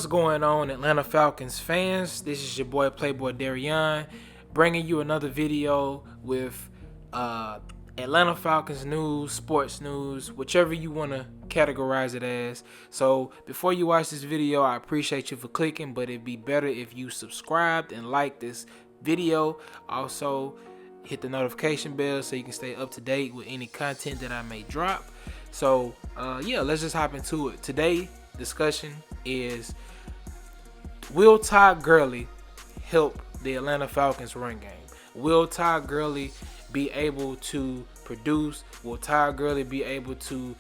going on, Atlanta Falcons fans? This is your boy Playboy Darion, bringing you another video with Atlanta Falcons news, sports news, whichever you want to categorize it as. So before you watch this video, I appreciate you for clicking, but it'd be better if you subscribed and liked this video. Also, hit the notification bell so you can stay up to date with any content that I may drop. So yeah, let's just hop into it. Today discussion is, will Todd Gurley help the Atlanta Falcons run game? Will Todd Gurley be able to produce? Will Todd Gurley be able to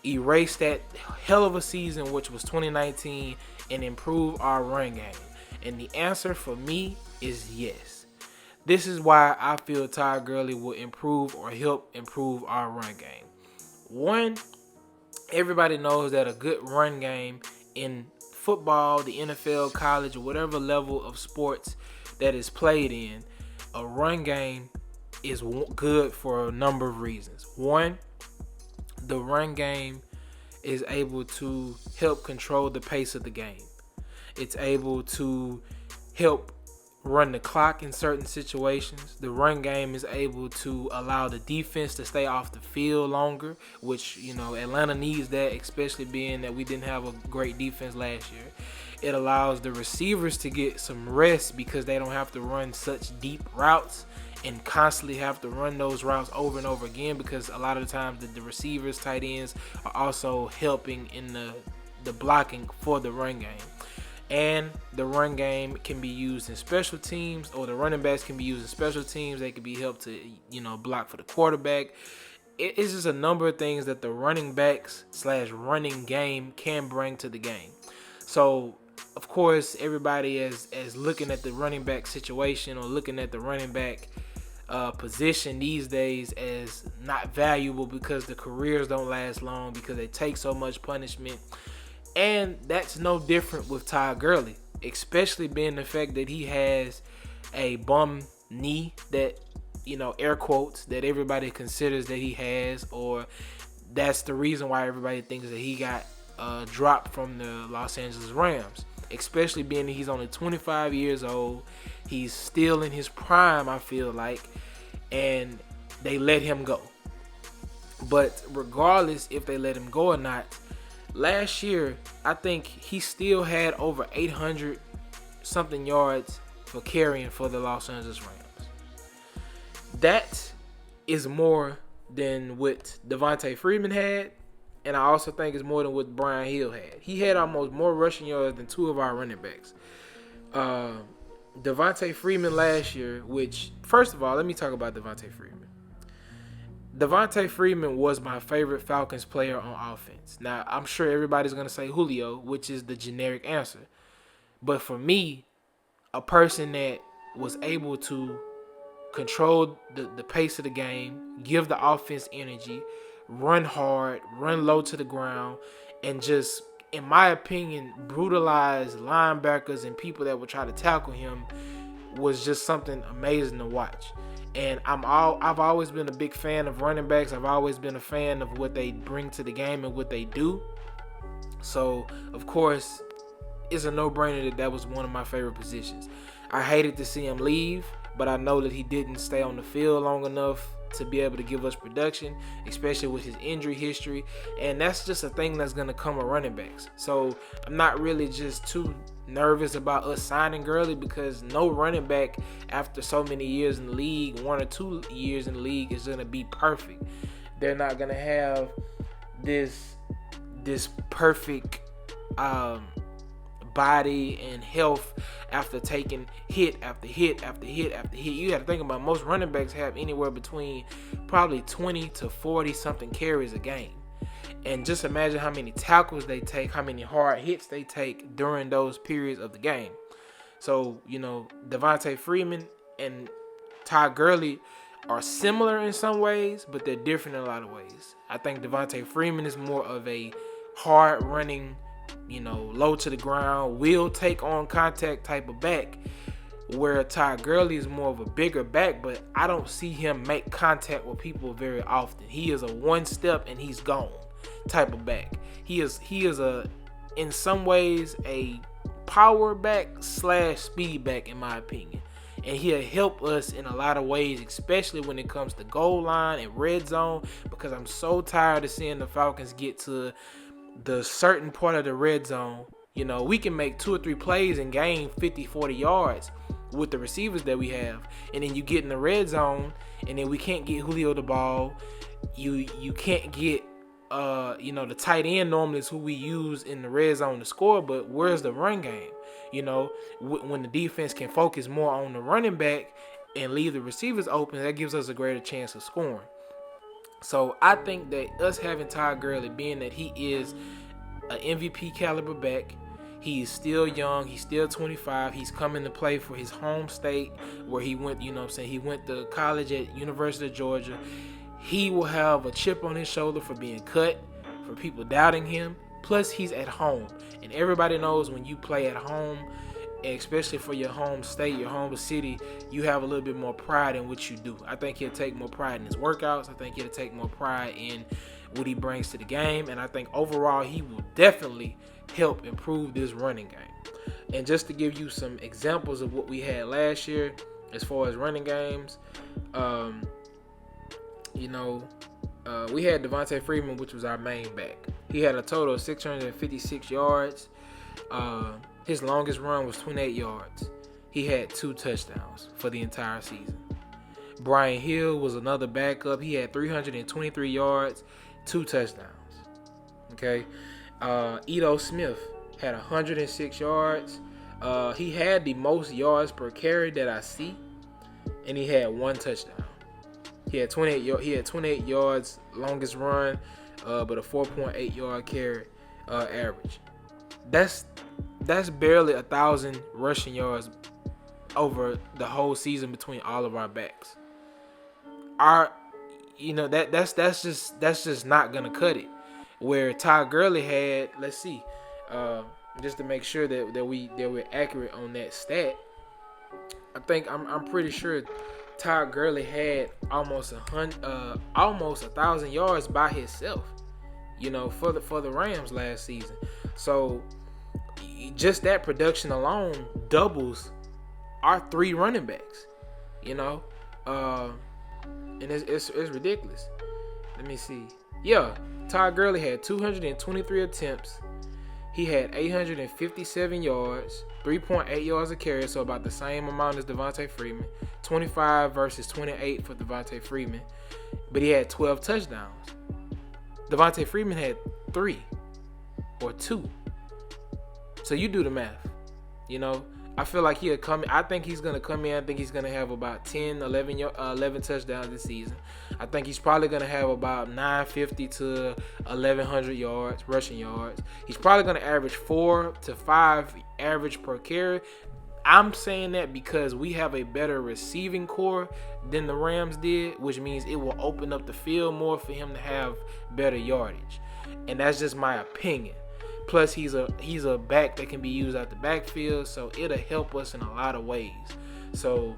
erase that hell of a season, which was 2019, and improve our run game? And the answer for me is yes. This is why I feel Todd Gurley will improve or help improve our run game. One, everybody knows that a good run game in football, the NFL, college, or whatever level of sports that is played in, a run game is good for a number of reasons. One, the run game is able to help control the pace of the game. It's able to help run the clock in certain situations. The run game is able to allow the defense to stay off the field longer, which, you know, Atlanta needs that, especially being that we didn't have a great defense last year. It allows the receivers to get some rest because they don't have to run such deep routes and constantly have to run those routes over and over again, because a lot of the times the receivers, tight ends are also helping in the blocking for the run game. And the run game can be used in special teams, or the running backs can be used in special teams. They can be helped to, you know, block for the quarterback. It's just a number of things that the running backs / running game can bring to the game. So, of course, everybody is looking at the running back situation, or looking at the running back position these days as not valuable because the careers don't last long, because they take so much punishment. And that's no different with Todd Gurley, especially being the fact that he has a bum knee that, you know, air quotes, that everybody considers that he has, or that's the reason why everybody thinks that he got dropped from the Los Angeles Rams, especially being that he's only 25 years old. He's still in his prime, I feel like, and they let him go. But regardless if they let him go or not, last year, I think he still had over 800 something yards for carrying for the Los Angeles Rams. That is more than what Devonta Freeman had, and I also think it's more than what Brian Hill had. He had almost more rushing yards than two of our running backs. Devonta Freeman last year, which, first of all, let me talk about Devonta Freeman. Devonta Freeman was my favorite Falcons player on offense. Now, I'm sure everybody's going to say Julio, which is the generic answer. But for me, a person that was able to control the pace of the game, give the offense energy, run hard, run low to the ground, and just, in my opinion, brutalize linebackers and people that would try to tackle him, was just something amazing to watch. And I've always been a big fan of running backs. I've always been a fan of what they bring to the game and what they do. So, of course, it's a no-brainer that was one of my favorite positions. I hated to see him leave, but I know that he didn't stay on the field long enough to be able to give us production, especially with his injury history. And that's just a thing that's going to come with running backs. So I'm not really just too nervous about us signing Gurley, because no running back after so many years in the league, 1 or 2 years in the league, is going to be perfect. They're not going to have this perfect body and health after taking hit after hit after hit after hit. You got to think about, most running backs have anywhere between probably 20 to 40 something carries a game. And just imagine how many tackles they take, how many hard hits they take during those periods of the game. So, you know, Devonta Freeman and Todd Gurley are similar in some ways, but they're different in a lot of ways. I think Devonta Freeman is more of a hard running, you know, low to the ground, will take on contact type of back, where Todd Gurley is more of a bigger back, but I don't see him make contact with people very often. He is a one step and he's gone type of back. He is a in some ways a power back / speed back, in my opinion. And he'll help us in a lot of ways, especially when it comes to goal line and red zone, because I'm so tired of seeing the Falcons get to the certain part of the red zone. You know, we can make 2 or 3 plays and gain 50, 40 yards with the receivers that we have. And then you get in the red zone, and then we can't get Julio the ball. You can't get the tight end normally is who we use in the red zone to score, but where's the run game? You know, when the defense can focus more on the running back and leave the receivers open, that gives us a greater chance of scoring. So I think that us having Todd Gurley, being that he is an MVP caliber back, he is still young, he's still 25, he's coming to play for his home state where he went, he went to college at University of Georgia. He will have a chip on his shoulder for being cut, for people doubting him. Plus, he's at home. And everybody knows when you play at home, especially for your home state, your home city, you have a little bit more pride in what you do. I think he'll take more pride in his workouts. I think he'll take more pride in what he brings to the game. And I think overall, he will definitely help improve this running game. And just to give you some examples of what we had last year as far as running games, we had Devonta Freeman, which was our main back. He had a total of 656 yards. His longest run was 28 yards. He had 2 touchdowns for the entire season. Brian Hill was another backup. He had 323 yards, 2 touchdowns. Okay. Ito Smith had 106 yards. He had the most yards per carry that I see, and he had 1 touchdown. He had 28 yards longest run, but a 4.8 yard carry average. That's barely 1,000 rushing yards over the whole season between all of our backs. That's just not gonna cut it. Where Todd Gurley had, let's see, just to make sure that we're accurate on that stat. I'm pretty sure Todd Gurley had almost 1,000 yards by himself, for the Rams last season. So just that production alone doubles our 3 running backs, and it's ridiculous. Let me see. Yeah, Todd Gurley had 223 attempts. He had 857 yards, 3.8 yards a carry, so about the same amount as Devonta Freeman. 25 versus 28 for Devonta Freeman. But he had 12 touchdowns. Devonta Freeman had 3 or 2. So you do the math. I feel like he'll come. I think he's going to come in. I think he's going to have about 10, 11 touchdowns this season. I think he's probably going to have about 950 to 1,100 yards, rushing yards. He's probably going to average 4 to 5 average per carry. I'm saying that because we have a better receiving core than the Rams did, which means it will open up the field more for him to have better yardage. And that's just my opinion. Plus, he's a back that can be used out the backfield, so it'll help us in a lot of ways. So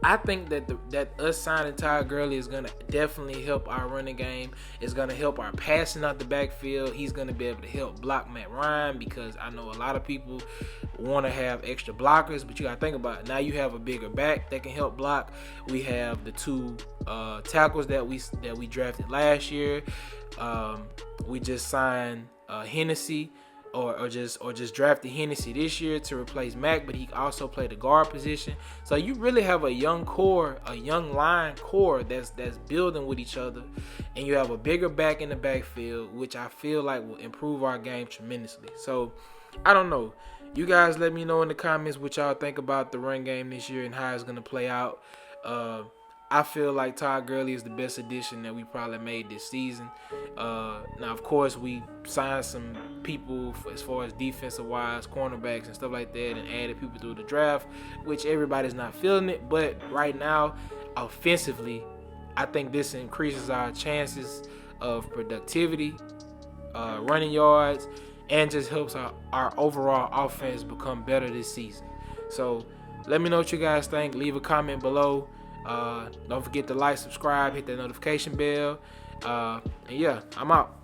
I think that us signing Todd Gurley is going to definitely help our running game. It's going to help our passing out the backfield. He's going to be able to help block Matt Ryan, because I know a lot of people want to have extra blockers, but you got to think about it. Now you have a bigger back that can help block. We have the 2 tackles that we drafted last year. We just signed Hennessy, or just drafted Hennessy this year to replace Mack, but he also played the guard position. So you really have a young core, a young line core that's building with each other, and you have a bigger back in the backfield, which I feel like will improve our game tremendously. So I don't know. You guys let me know in the comments what y'all think about the run game this year and how it's going to play out. I feel like Todd Gurley is the best addition that we probably made this season. Now, of course, we signed some people as far as defensive-wise, cornerbacks and stuff like that, and added people through the draft, which everybody's not feeling it. But right now, offensively, I think this increases our chances of productivity, running yards, and just helps our overall offense become better this season. So let me know what you guys think. Leave a comment below. Don't forget to like, subscribe, hit that notification bell. And yeah, I'm out.